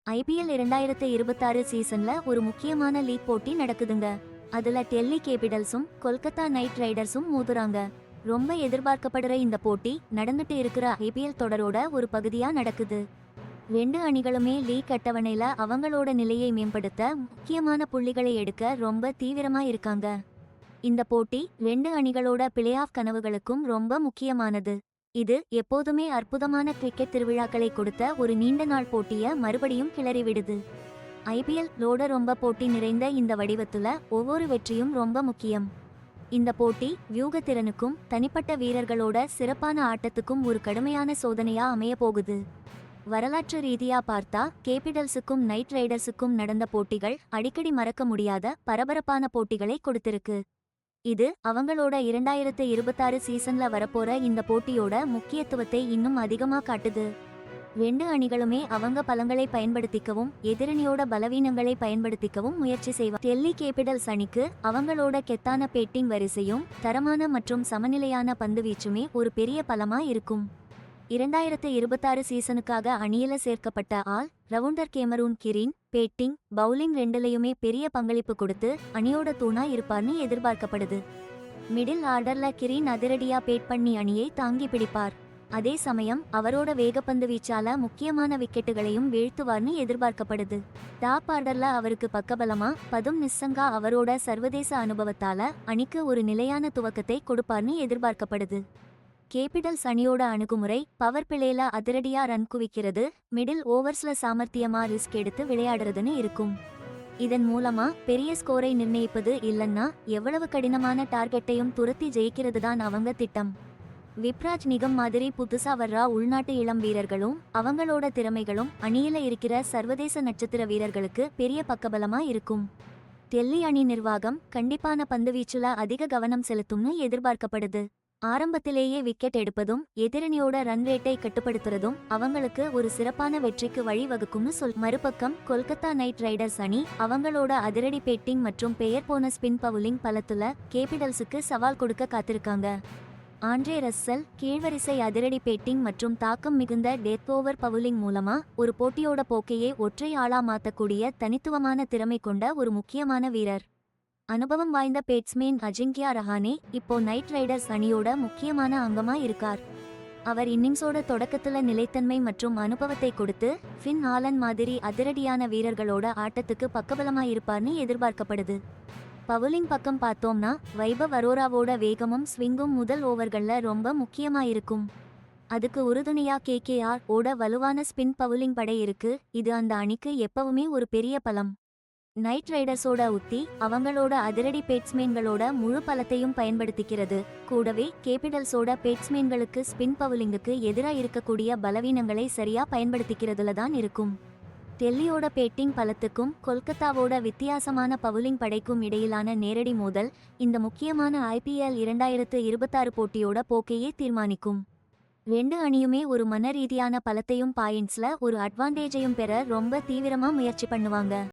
IPL 2026 சீசன்ல ஒரு முக்கியமான லீக் போட்டி நடக்குதுங்க. அதுல டெல்லி கேபிட்டல்ஸும் கொல்கத்தா நைட் ரைடர்ஸும் மோதுறாங்க. ரொம்ப எதிர்பார்க்கப்படுற இந்த போட்டி நடந்துட்டு இருக்கிற ஐபிஎல் தொடரோட ஒரு பகுதியா நடக்குது. ரெண்டு அணிகளுமே லீக் அட்டவணையில அவங்களோட நிலையை மேம்படுத்த முக்கியமான புள்ளிகளை எடுக்க ரொம்ப தீவிரமா இருக்காங்க. இந்த போட்டி ரெண்டு அணிகளோட பிளே ஆஃப் கனவுகளுக்கும் ரொம்ப முக்கியமானது. இது எப்போதுமே அற்புதமான கிரிக்கெட் திருவிழாக்களை கொடுத்த ஒரு நீண்ட நாள் போட்டிய மறுபடியும் கிளறி விடுது. ஐபிஎல் லோட ரொம்ப போட்டி நிறைந்த இந்த வடிவத்துல ஒவ்வொரு வெற்றியும் ரொம்ப முக்கியம். இந்த போட்டி வியூகத்திறனுக்கும் தனிப்பட்ட வீரர்களோட சிறப்பான ஆட்டத்துக்கும் ஒரு கடுமையான சோதனையா அமைய போகுது. வரலாற்று ரீதியா பார்த்தா கேபிட்டல்ஸுக்கும் நைட் ரைடர்ஸுக்கும் நடந்த போட்டிகள் அடிக்கடி மறக்க முடியாத பரபரப்பான போட்டிகளை கொடுத்திருக்கு. இது அவங்களோட 2026 சீசன்ல வரப்போற இந்த போட்டியோட முக்கியத்துவத்தை இன்னும் அதிகமா காட்டுது. ரெண்டு அணிகளுமே அவங்க பலங்களை பயன்படுத்திக்கவும் எதிரணியோட பலவீனங்களை பயன்படுத்திக்கவும் முயற்சி செய்வாங்க. டெல்லி கேபிட்டல்ஸ் அணிக்கு அவங்களோட கெத்தான பேட்டிங் வரிசையும் தரமான மற்றும் சமநிலையான பந்துவீச்சுமே ஒரு பெரிய பலமா இருக்கும். 2026 சீசனுக்காக அணியில சேர்க்கப்பட்ட all rounder Cameron Green batting bowling ரெண்டுலையுமே பெரிய பங்களிப்பு கொடுத்து அணியோட தூணா இருப்பார்னு எதிர்பார்க்கப்படுது. மிடில் ஆர்டர்ல கிரீன் அதிரடியா பேட் பண்ணி அணியை தாங்கி பிடிப்பார். அதே சமயம் அவரோட வேகப்பந்து வீச்சால முக்கியமான விக்கெட்டுகளையும் வீழ்த்துவார்னு எதிர்பார்க்கப்படுது. டாப் ஆர்டர்ல அவருக்கு பக்கபலமா பதும் நிஸ்ஸங்கா அவரோட சர்வதேச அனுபவத்தால அணிக்கு ஒரு நிலையான துவக்கத்தை கொடுப்பார்னு எதிர்பார்க்கப்படுது. கேபிட்டல்ஸ் அணியோட அணுகுமுறை பவர் பிளேல அதிரடியா ரன் குவிக்கிறது, மிடில் ஓவர்ஸ்ல சாமர்த்தியமா ரிஸ்க் எடுத்து விளையாடுறதுன்னு இருக்கும். இதன் மூலமா பெரிய ஸ்கோரை நிர்ணயிப்பது இல்லைன்னா எவ்வளவு கடினமான டார்கெட்டையும் துரத்தி ஜெயிக்கிறது தான் அவங்க திட்டம். விப்ராஜ் நிகம் மாதிரி புதுசா வர்ற உள்நாட்டு இளம் வீரர்களும் அவங்களோட திறமைகளும் அணியில இருக்கிற சர்வதேச நட்சத்திர வீரர்களுக்கு பெரிய பக்கபலமா இருக்கும். டெல்லி அணி நிர்வாகம் கண்டிப்பான பந்துவீச்சுல அதிக கவனம் செலுத்தும்னு எதிர்பார்க்கப்படுது. ஆரம்பத்திலேயே விக்கெட் எடுப்பதும் எதிரணியோட ரன் ரேட்டை கட்டுப்படுத்துறதும் அவங்களுக்கு ஒரு சிறப்பான வெற்றிக்கு வழிவகுக்கும்னு மறுபக்கம் கொல்கத்தா நைட் ரைடர்ஸ் அணி அவங்களோட அதிரடி பேட்டிங் மற்றும் பெயர் போன ஸ்பின் பவுலிங் பலத்துல கேபிட்டல்ஸுக்கு சவால் கொடுக்க காத்திருக்காங்க. ஆண்ட்ரே ரஸ்ஸல் கீழ்வரிசை அதிரடி பேட்டிங் மற்றும் தாக்கம் மிகுந்த டெத் ஓவர் பவுலிங் மூலமா ஒரு போட்டியோட போக்கையே ஒற்றை ஆளா மாத்தக்கூடிய தனித்துவமான திறமை கொண்ட ஒரு முக்கியமான வீரர். அனுபவம் வாய்ந்த பேட்ஸ்மேன் அஜிங்கியா ரஹானே இப்போ நைட் ரைடர்ஸ் அணியோட முக்கியமான அங்கமா இருக்கார். அவர் இன்னிங்ஸோட தொடக்கத்துல நிலைத்தன்மை மற்றும் அனுபவத்தை கொடுத்து ஃபின் ஆலன் மாதிரி அதிரடியான வீரர்களோட ஆட்டத்துக்கு பக்கபலமா இருப்பார்னு எதிர்பார்க்கப்படுது. பவுலிங் பக்கம் பார்த்தோம்னா வைபவ் அரோராவோட வேகமும் ஸ்விங்கும் முதல் ஓவர்கள்ல ரொம்ப முக்கியமா இருக்கும். அதுக்கு உறுதுணையா கேகேஆர் ஓட வலுவான ஸ்பின் பவுலிங் படை இருக்கு. இது அந்த அணிக்கு எப்பவுமே ஒரு பெரிய பலம். நைட் ரைடர்ஸோட உத்தி அவங்களோட அதிரடி பேட்ஸ்மேன்களோட முழு பலத்தையும் பயன்படுத்திக்கிறது. கூடவே கேபிட்டல்ஸோட பேட்ஸ்மேன்களுக்கு ஸ்பின் பவுலிங்குக்கு எதிராக இருக்கக்கூடிய பலவீனங்களை சரியா பயன்படுத்திக்கிறதுல தான் இருக்கும். டெல்லியோட பேட்டிங் பலத்துக்கும் கொல்கத்தாவோட வித்தியாசமான பவுலிங் படைக்கும் இடையிலான நேரடி மோதல் இந்த முக்கியமான ஐபிஎல் 2026 போட்டியோட போக்கையே தீர்மானிக்கும். ரெண்டு அணியுமே ஒரு மன ரீதியான பலத்தையும் பாயிண்ட்ஸ்ல ஒரு அட்வான்டேஜையும் பெற ரொம்ப தீவிரமா முயற்சி பண்ணுவாங்க.